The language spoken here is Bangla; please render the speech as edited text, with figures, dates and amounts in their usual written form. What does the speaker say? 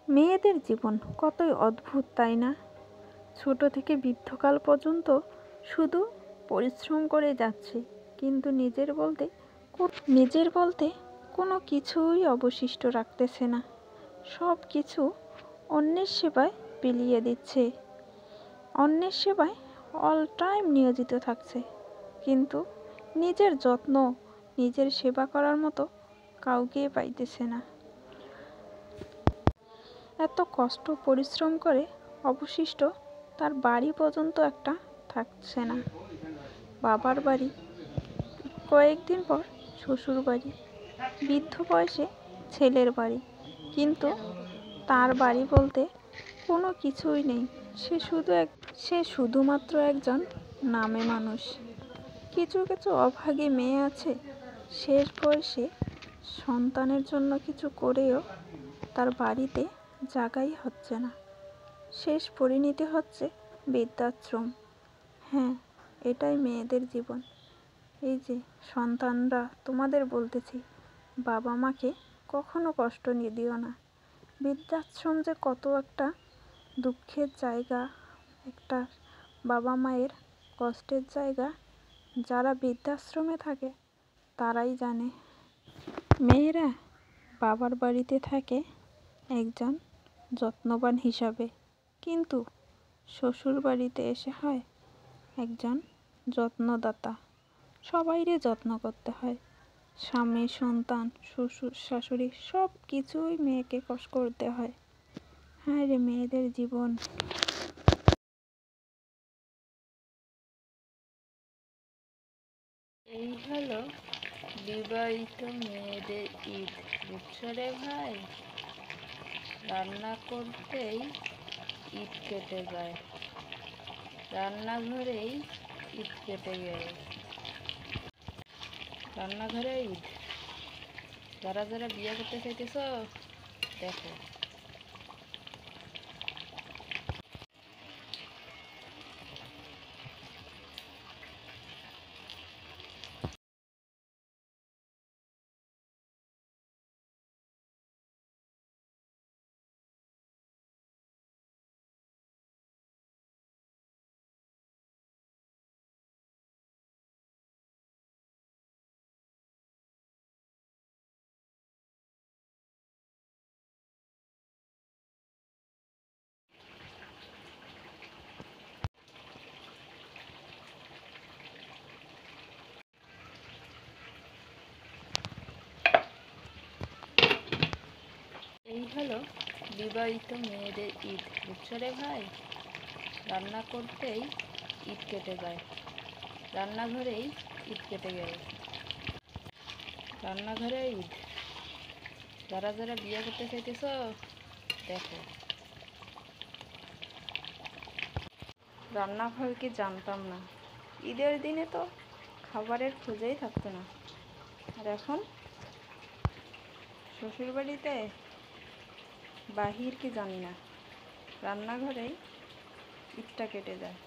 মেয়েদের জীবন কতই অদ্ভুত, তাই না? ছোট থেকে বৃদ্ধকাল পর্যন্ত শুধু পরিশ্রম করে যাচ্ছে, কিন্তু নিজের বলতে কোনো কিছুই অবশিষ্ট রাখতেছে না। সব কিছু অন্যের সেবায় বিলিয়ে দিচ্ছে, অন্যের সেবায় অল টাইম নিয়োজিত থাকছে, কিন্তু নিজের যত্ন, নিজের সেবা করার মতো কাউকে পাইতেছে না। এত কষ্ট পরিশ্রম করে অবশিষ্ট তার বাড়ি পর্যন্ত একটা থাকছে না। বাবার বাড়ি, কয়েকদিন পর শ্বশুর বাড়ি, বৃদ্ধ বয়সে ছেলের বাড়ি, কিন্তু তার বাড়ি বলতে কোনো কিছুই নেই। সে শুধুমাত্র একজন নামে মানুষ। কিছু কিছু অভাগী মেয়ে আছে, শেষ বয়সে সন্তানের জন্য কিছু করেও তার বাড়িতে জায়গাই হচ্ছে না। শেষ পরিণতি হচ্ছে বৃদ্ধাশ্রম। হ্যাঁ, এটাই মেয়েদের জীবন। এই যে সন্তানরা, তোমাদের বলতেছি, বাবা মাকে কখনো কষ্ট দিও না। বৃদ্ধাশ্রম যে কত একটা দুঃখের জায়গা, একটা বাবা মায়ের কষ্টের জায়গা, যারা বৃদ্ধাশ্রমে থাকে তারাই জানে। মেয়েরা বাবার বাড়িতে থাকে একজন যত্নবান হিসাবে, কিন্তু শ্বশুর বাড়িতে এসে হয় একজন যত্নদাতা। সবাইরে যত্ন করতে হয়, স্বামী, সন্তান, শ্বশুর শাশুড়ি, সব কিছুই মেয়েকে কষ্ট করতে হয়। হ্যাঁ রে, মেয়েদের জীবন। এই হলো বিবাহিত মেয়েদের ঈদ, বুঝছো রে ভাই? রান্না করতেই ঈদ কেটে যায়, রান্নাঘরেই ঈদ কেটে গেল। রান্নাঘরে ঈদ। যারা যারা বিয়ে করতে চাইতেছ, দেখো। এই হলো বিবাহিত মেয়েদের ঈদ, বুঝছো রে ভাই? রান্না করতেই ঈদ কেটে যায়, রান্নাঘরেই ঈদ কেটে গেল। রান্নাঘরে ঈদ। যারা যারা বিয়ে করতে চাইতেছ, দেখো। রান্নাঘর কি জানতাম না, ঈদের দিনে তো খাবারের খোঁজেই থাকতো না, আর এখন শ্বশুরবাড়িতে বাহির কি জানি না, রান্নাঘরেই ঈদটা কেটে যায়।